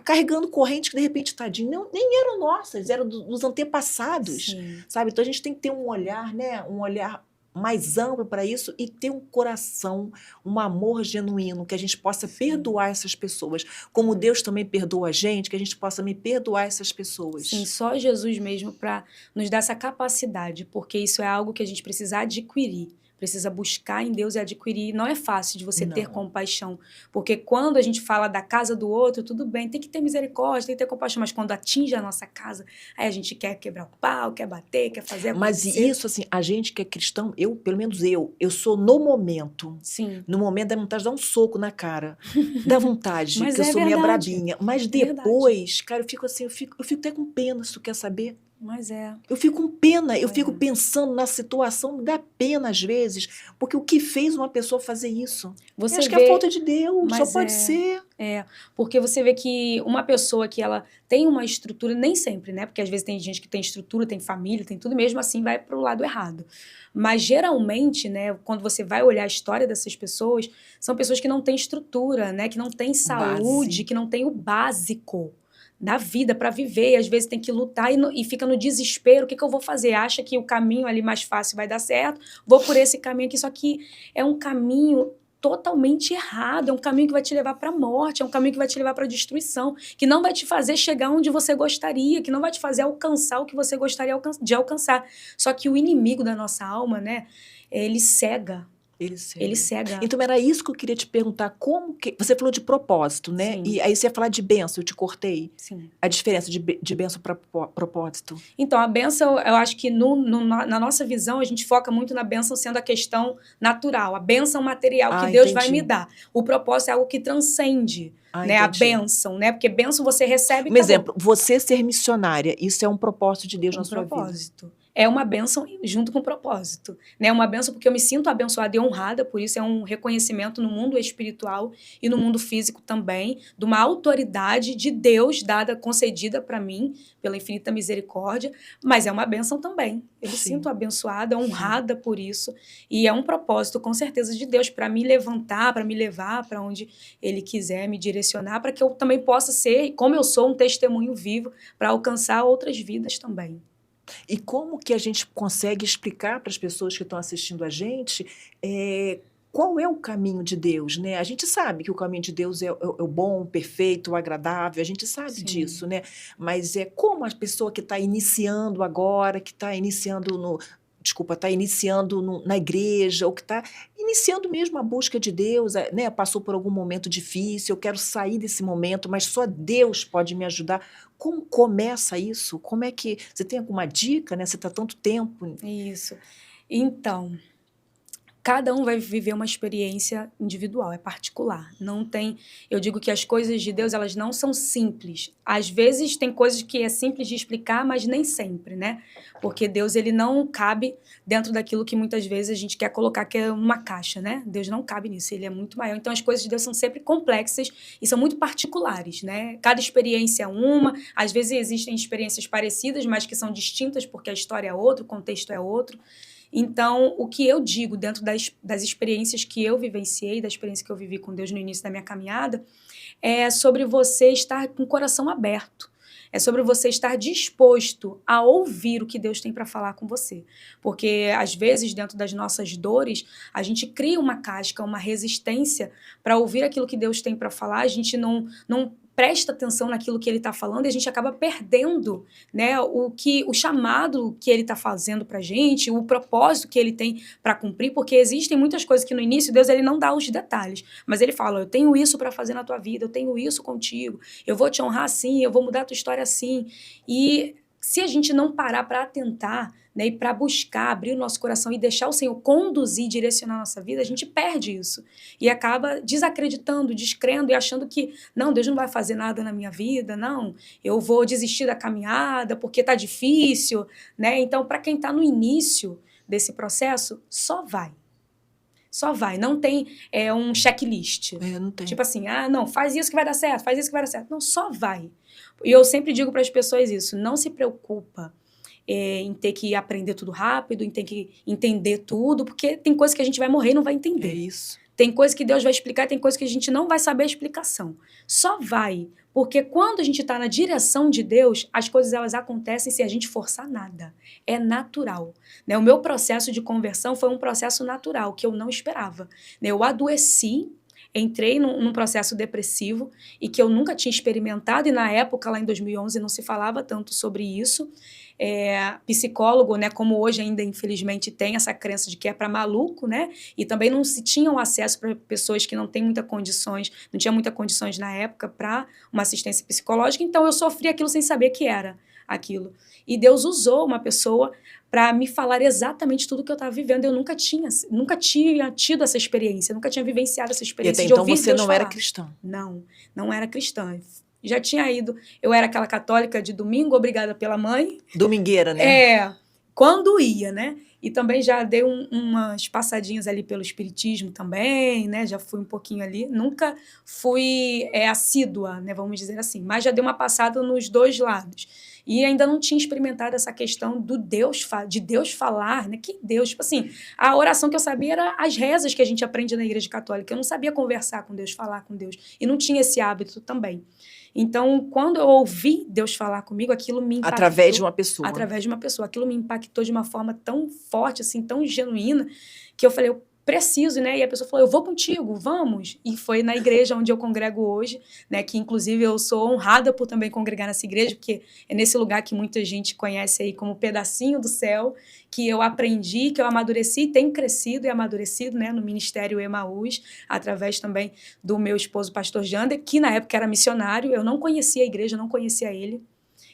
carregando correntes que, de repente, tadinho, nem eram nossas, eram dos antepassados, sabe? Então, a gente tem que ter um olhar, né? Um olhar mais amplo para isso e ter um coração, um amor genuíno, que a gente possa perdoar essas pessoas. Como Deus também perdoa a gente, que a gente possa me perdoar essas pessoas. Sim, só Jesus mesmo para nos dar essa capacidade, porque isso é algo que a gente precisa adquirir. Precisa buscar em Deus e adquirir. Não é fácil de você ter compaixão. Porque quando a gente fala da casa do outro, tudo bem, tem que ter misericórdia, tem que ter compaixão. Mas quando atinge a nossa casa, aí a gente quer quebrar o pau, quer bater, quer fazer acontecer. Mas isso, assim, a gente que é cristão, pelo menos eu sou no momento. Sim. No momento dá vontade de dar um soco na cara. Dá vontade, Mas porque eu sou verdade. meia brabinha. Mas depois, cara, eu fico assim, eu fico até com pena, se tu quer saber. Mas eu fico com pena, eu fico pensando na situação, me dá pena às vezes, porque o que fez uma pessoa fazer isso? Você acho que é falta de Deus, só pode ser. Porque você vê que uma pessoa que ela tem uma estrutura, nem sempre, né? Porque às vezes tem gente que tem estrutura, tem família, tem tudo, mesmo assim vai para o lado errado. Mas geralmente, né, quando você vai olhar a história dessas pessoas, são pessoas que não têm estrutura, né? Que não têm saúde, que não têm o básico da vida para viver, e às vezes tem que lutar e fica no desespero, o que eu vou fazer? Acha que o caminho ali mais fácil vai dar certo, vou por esse caminho aqui, só que é um caminho totalmente errado, é um caminho que vai te levar para a morte, é um caminho que vai te levar para a destruição, que não vai te fazer chegar onde você gostaria, que não vai te fazer alcançar o que você gostaria de alcançar. Só que o inimigo da nossa alma, né, ele cega. Ele cega. Então, era isso que eu queria te perguntar. Como que... Você falou de propósito, né? Sim. E aí você ia falar de bênção, eu te cortei. Sim. A diferença de bênção para propósito. Então, a bênção, eu acho que na nossa visão, a gente foca muito na bênção sendo a questão natural, a bênção material que Deus vai me dar. O propósito é algo que transcende, né? A bênção, né? Porque bênção você recebe... Um exemplo, você ser missionária, isso é um propósito de Deus na sua vida. é uma bênção junto com o propósito, né? É uma bênção porque eu me sinto abençoada e honrada, por isso é um reconhecimento no mundo espiritual e no mundo físico também, de uma autoridade de Deus dada, concedida para mim, pela infinita misericórdia, mas é uma bênção também. Eu me sinto abençoada, honrada por isso, e é um propósito, com certeza, de Deus para me levantar, para me levar para onde Ele quiser, me direcionar, para que eu também possa ser, como eu sou, um testemunho vivo para alcançar outras vidas também. E como que a gente consegue explicar para as pessoas que estão assistindo a gente qual é o caminho de Deus, né? A gente sabe que o caminho de Deus é o bom, o perfeito, o agradável, a gente sabe disso, né? Mas como a pessoa que está iniciando agora, que está iniciando está iniciando na igreja, ou que está iniciando mesmo a busca de Deus, né? Passou por algum momento difícil, eu quero sair desse momento, mas só Deus pode me ajudar. Como começa isso? Como é que... Você tem alguma dica, né? Você está há tanto tempo. Isso. Então, cada um vai viver uma experiência individual, é particular. Não tem, eu digo que as coisas de Deus, elas não são simples. Às vezes tem coisas que é simples de explicar, mas nem sempre, né? Porque Deus, ele não cabe dentro daquilo que muitas vezes a gente quer colocar, que é uma caixa, né? Deus não cabe nisso, ele é muito maior. Então as coisas de Deus são sempre complexas e são muito particulares, né? Cada experiência é uma, às vezes existem experiências parecidas, mas que são distintas porque a história é outra, o contexto é outro. Então, o que eu digo dentro das experiências que eu vivenciei, da experiência que eu vivi com Deus no início da minha caminhada, é sobre você estar com o coração aberto. É sobre você estar disposto a ouvir o que Deus tem para falar com você. Porque, às vezes, dentro das nossas dores, a gente cria uma casca, uma resistência para ouvir aquilo que Deus tem para falar. A gente não presta atenção naquilo que ele está falando e a gente acaba perdendo, né, o chamado que ele está fazendo para a gente, o propósito que ele tem para cumprir, porque existem muitas coisas que no início Deus ele não dá os detalhes, mas ele fala, eu tenho isso para fazer na tua vida, eu tenho isso contigo, eu vou te honrar assim, eu vou mudar a tua história assim. E se a gente não parar para atentar, né, e para buscar, abrir o nosso coração e deixar o Senhor conduzir, direcionar a nossa vida, a gente perde isso. E acaba desacreditando, descrendo e achando que, não, Deus não vai fazer nada na minha vida, não, eu vou desistir da caminhada porque está difícil, né? Então, para quem está no início desse processo, só vai. Só vai, não tem um checklist. Não tem. Tipo assim, não, faz isso que vai dar certo, faz isso que vai dar certo. Não, só vai. E eu sempre digo para as pessoas isso, não se preocupa em ter que aprender tudo rápido, em ter que entender tudo, porque tem coisas que a gente vai morrer e não vai entender. É isso. Tem coisas que Deus vai explicar, tem coisas que a gente não vai saber a explicação. Só vai, porque quando a gente está na direção de Deus, as coisas elas acontecem sem a gente forçar nada. É natural. Né? O meu processo de conversão foi um processo natural, que eu não esperava. Né? Eu adoeci, entrei num processo depressivo e que eu nunca tinha experimentado, e na época, lá em 2011, não se falava tanto sobre isso. Psicólogo, né, como hoje ainda infelizmente tem essa crença de que é para maluco, né, e também não se tinham acesso para pessoas que não têm muitas condições, não tinha muitas condições na época para uma assistência psicológica, então eu sofri aquilo sem saber que era aquilo. E Deus usou uma pessoa para me falar exatamente tudo que eu estava vivendo. Eu nunca tinha tido essa experiência, nunca tinha vivenciado essa experiência. E até então você não era cristã? Não era cristã. Já tinha ido, eu era aquela católica de domingo, obrigada pela mãe. Domingueira, né? Quando ia, né? E também já dei umas passadinhas ali pelo espiritismo também, né? Já fui um pouquinho ali. Nunca fui assídua, né? Vamos dizer assim. Mas já dei uma passada nos dois lados. E ainda não tinha experimentado essa questão de Deus falar, né? Que Deus, tipo assim, a oração que eu sabia era as rezas que a gente aprende na igreja católica. Eu não sabia conversar com Deus, falar com Deus. E não tinha esse hábito também. Então, quando eu ouvi Deus falar comigo, aquilo me impactou. Através de uma pessoa. Através de uma pessoa. Aquilo me impactou de uma forma tão forte, assim, tão genuína, que eu falei, eu preciso, né? E a pessoa falou, eu vou contigo, vamos. E foi na igreja onde eu congrego hoje, né? Que, inclusive, eu sou honrada por também congregar nessa igreja, porque é nesse lugar que muita gente conhece aí como pedacinho do céu, que eu aprendi, que eu amadureci e tenho crescido e amadurecido, né? No Ministério Emaús, através também do meu esposo, pastor Jander, que na época era missionário. Eu não conhecia a igreja, não conhecia ele.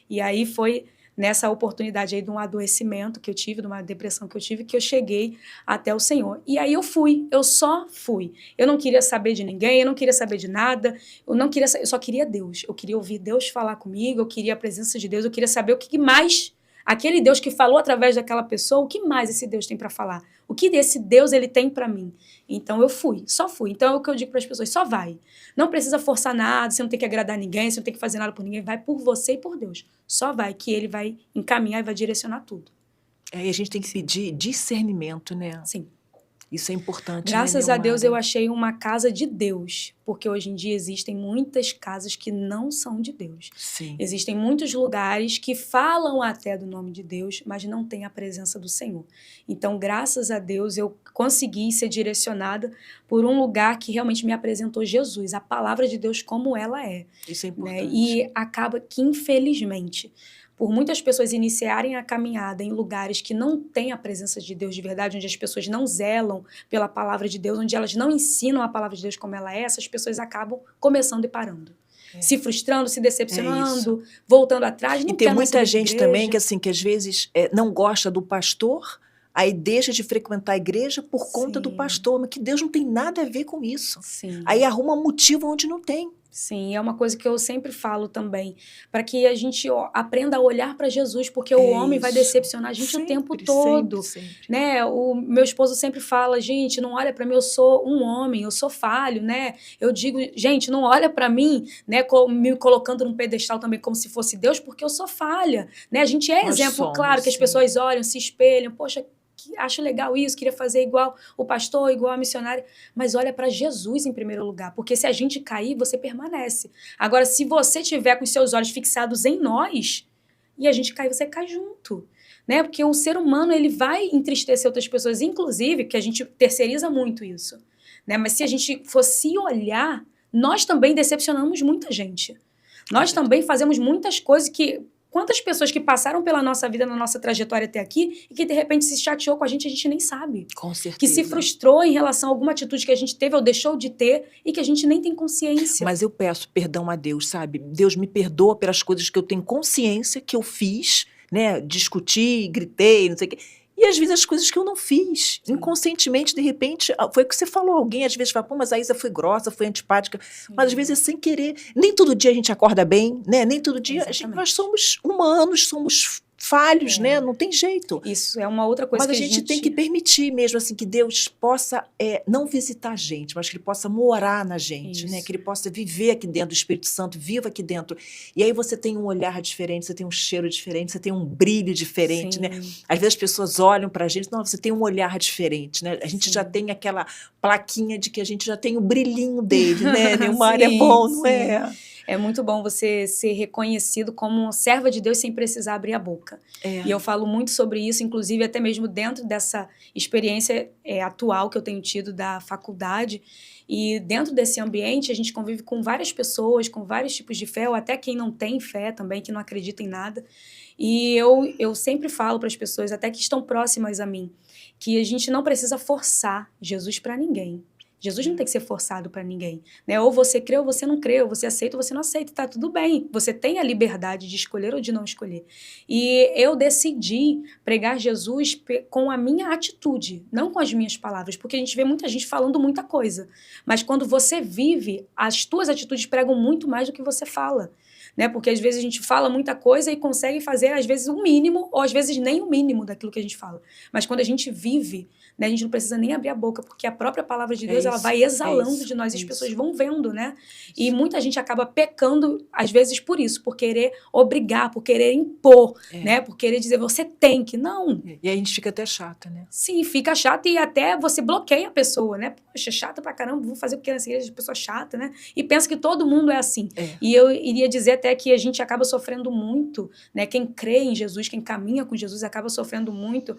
E aí foi nessa oportunidade aí de um adoecimento que eu tive, de uma depressão que eu tive, que eu cheguei até o Senhor. E aí eu só fui. Eu não queria saber de ninguém, eu não queria saber de nada, eu só queria Deus. Eu queria ouvir Deus falar comigo, eu queria a presença de Deus, eu queria saber o que mais Aquele Deus que falou através daquela pessoa, o que mais esse Deus tem para falar? O que esse Deus ele tem para mim? Então eu fui, só fui. Então é o que eu digo para as pessoas, só vai. Não precisa forçar nada, você não tem que agradar ninguém, você não tem que fazer nada por ninguém, vai por você e por Deus. Só vai, que ele vai encaminhar e vai direcionar tudo. E a gente tem que pedir discernimento, né? Sim. Isso é importante, Graças né, a Deus Neomara? eu achei uma casa de Deus, porque hoje em dia existem muitas casas que não são de Deus. Sim. Existem muitos lugares que falam até do nome de Deus, mas não tem a presença do Senhor. Então, graças a Deus, eu consegui ser direcionada por um lugar que realmente me apresentou Jesus, a palavra de Deus como ela é. Isso é Né? importante. E acaba que, infelizmente, por muitas pessoas iniciarem a caminhada em lugares que não têm a presença de Deus de verdade, onde as pessoas não zelam pela palavra de Deus, onde elas não ensinam a palavra de Deus como ela é, essas pessoas acabam começando e parando. Se frustrando, se decepcionando, voltando atrás. Não E tem quer mais muita saber de gente igreja. também que, assim, que às vezes não gosta do pastor, aí deixa de frequentar a igreja por conta do Sim. pastor, mas que Deus não tem nada a ver com isso. Sim. Aí arruma motivo onde não tem. Sim, é uma coisa que eu sempre falo também, para que a gente aprenda a olhar para Jesus, porque o homem vai decepcionar a gente o tempo todo, sempre. né? O meu esposo sempre fala, gente, não olha para mim, eu sou um homem, eu sou falho, né? Eu digo, gente, não olha para mim, né, me colocando num pedestal também como se fosse Deus, porque eu sou falha, né? A gente é Nós exemplo, somos, claro, que as sim. pessoas olham, se espelham, poxa, acho legal isso, queria fazer igual o pastor, igual a missionária, mas olha para Jesus em primeiro lugar, porque se a gente cair, você permanece. Agora, se você tiver com os seus olhos fixados em nós, e a gente cair, você cai junto, né? Porque o ser humano, ele vai entristecer outras pessoas, inclusive, que a gente terceiriza muito isso, né? Mas se a gente fosse olhar, nós também decepcionamos muita gente. Nós também fazemos muitas coisas que... Quantas pessoas que passaram pela nossa vida, na nossa trajetória até aqui, e que de repente se chateou com a gente nem sabe. Com certeza. Que se frustrou em relação a alguma atitude que a gente teve ou deixou de ter e que a gente nem tem consciência. Mas eu peço perdão a Deus, sabe? Deus me perdoa pelas coisas que eu tenho consciência que eu fiz, né? Discuti, gritei, não sei o quê. E às vezes as coisas que eu não fiz, inconscientemente, de repente, foi o que você falou, alguém às vezes fala, pô, mas a Isa foi grossa, foi antipática, mas às vezes é sem querer. Nem todo dia a gente acorda bem, né? Nem todo dia, nós somos humanos, somos falhos, né? Não tem jeito. Isso é uma outra coisa mas que a gente tem que permitir mesmo, assim, que Deus possa não visitar a gente, mas que Ele possa morar na gente, né? Que Ele possa viver aqui dentro, o Espírito Santo viva aqui dentro. E aí você tem um olhar diferente, você tem um cheiro diferente, você tem um brilho diferente, né? Às vezes as pessoas olham pra gente, não, você tem um olhar diferente, né? A gente já tem aquela plaquinha de que a gente já tem o brilhinho dele, né? Neomara, é bom, não é? É muito bom você ser reconhecido como serva de Deus sem precisar abrir a boca. E eu falo muito sobre isso, inclusive até mesmo dentro dessa experiência atual que eu tenho tido da faculdade. E dentro desse ambiente a gente convive com várias pessoas, com vários tipos de fé, ou até quem não tem fé também, que não acredita em nada. E eu sempre falo para as pessoas, até que estão próximas a mim, que a gente não precisa forçar Jesus para ninguém. Jesus não tem que ser forçado para ninguém, né? Ou você crê ou você não crê, ou você aceita ou você não aceita, tá tudo bem. Você tem a liberdade de escolher ou de não escolher. E eu decidi pregar Jesus com a minha atitude, não com as minhas palavras, porque a gente vê muita gente falando muita coisa, mas quando você vive, as tuas atitudes pregam muito mais do que você fala. Né? Porque às vezes a gente fala muita coisa e consegue fazer, às vezes, o mínimo, ou às vezes nem o mínimo daquilo que a gente fala. Mas quando a gente vive, né, a gente não precisa nem abrir a boca, porque a própria palavra de Deus ela vai exalando de nós e as pessoas vão vendo, né? E muita gente acaba pecando, às vezes, por isso, por querer obrigar, por querer impor, né? Por querer dizer, você tem que, não. E aí a gente fica até chata, né? Sim, fica chata e até você bloqueia a pessoa, né? Poxa, chata pra caramba, vou fazer o que nessa igreja de pessoa chata, né? E pensa que todo mundo é assim. E eu iria dizer até que a gente acaba sofrendo muito, né? Quem crê em Jesus, quem caminha com Jesus, acaba sofrendo muito,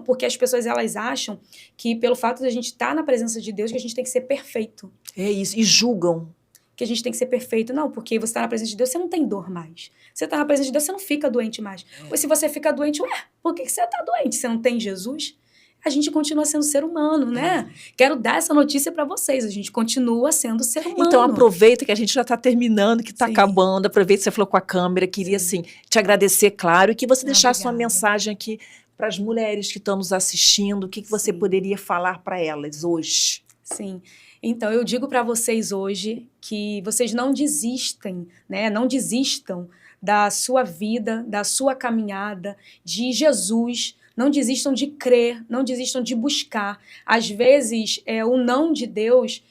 porque as pessoas elas acham que pelo fato de a gente estar na presença de Deus, que a gente tem que ser perfeito. É isso, e julgam. Que a gente tem que ser perfeito. Não, porque você está na presença de Deus, você não tem dor mais. Você está na presença de Deus, você não fica doente mais. Ou se você fica doente, por que você está doente? Você não tem Jesus? A gente continua sendo ser humano, né? Quero dar essa notícia para vocês. A gente continua sendo ser humano. Então, aproveita que a gente já está terminando, que está acabando. Aproveita que você falou com a câmera. Queria, assim, te agradecer, claro, e que você deixasse uma mensagem aqui para as mulheres que estão nos assistindo. O que você poderia falar para elas hoje? Sim. Então, eu digo para vocês hoje que vocês não desistem, né? Não desistam da sua vida, da sua caminhada, de Jesus. Não desistam de crer, não desistam de buscar. Às vezes, o não de Deus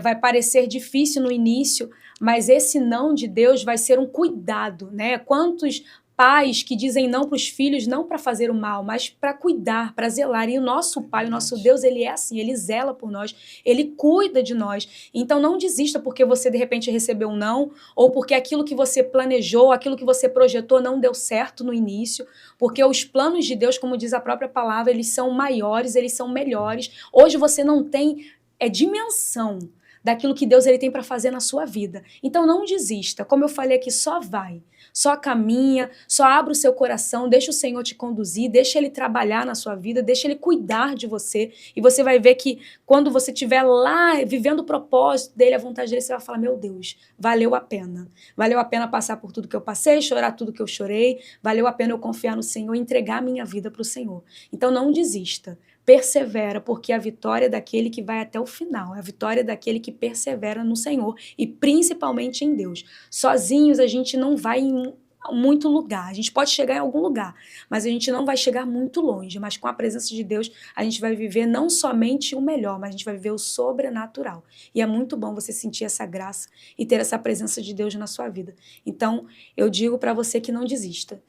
vai parecer difícil no início, mas esse não de Deus vai ser um cuidado, né? Quantos pais que dizem não para os filhos, não para fazer o mal, mas para cuidar, para zelar. E o nosso Pai, o nosso Deus, ele é assim, ele zela por nós, ele cuida de nós. Então não desista porque você de repente recebeu um não, ou porque aquilo que você planejou, aquilo que você projetou não deu certo no início, porque os planos de Deus, como diz a própria palavra, eles são maiores, eles são melhores. Hoje você não tem dimensão daquilo que Deus ele tem para fazer na sua vida. Então não desista. Como eu falei aqui, só vai. Só caminha, só abre o seu coração, deixa o Senhor te conduzir, deixa Ele trabalhar na sua vida, deixa Ele cuidar de você. E você vai ver que quando você estiver lá vivendo o propósito dEle, a vontade dEle, você vai falar, meu Deus, valeu a pena. Valeu a pena passar por tudo que eu passei, chorar tudo que eu chorei. Valeu a pena eu confiar no Senhor e entregar a minha vida para o Senhor. Então não desista. Persevera, porque a vitória é daquele que vai até o final, a vitória é daquele que persevera no Senhor e principalmente em Deus. Sozinhos a gente não vai em muito lugar, a gente pode chegar em algum lugar, mas a gente não vai chegar muito longe, mas com a presença de Deus a gente vai viver não somente o melhor, mas a gente vai viver o sobrenatural. E é muito bom você sentir essa graça e ter essa presença de Deus na sua vida. Então eu digo para você que não desista,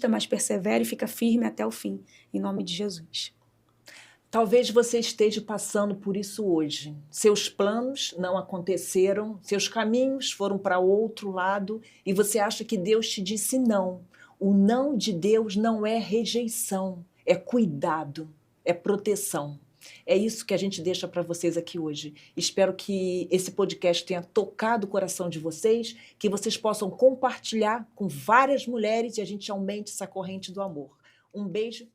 mas persevere e fica firme até o fim, em nome de Jesus. Talvez você esteja passando por isso hoje. Seus planos não aconteceram, seus caminhos foram para outro lado e você acha que Deus te disse não. O não de Deus não é rejeição, é cuidado, é proteção. É isso que a gente deixa para vocês aqui hoje. Espero que esse podcast tenha tocado o coração de vocês, que vocês possam compartilhar com várias mulheres e a gente aumente essa corrente do amor. Um beijo,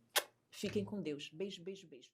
fiquem com Deus. Beijo, beijo, beijo.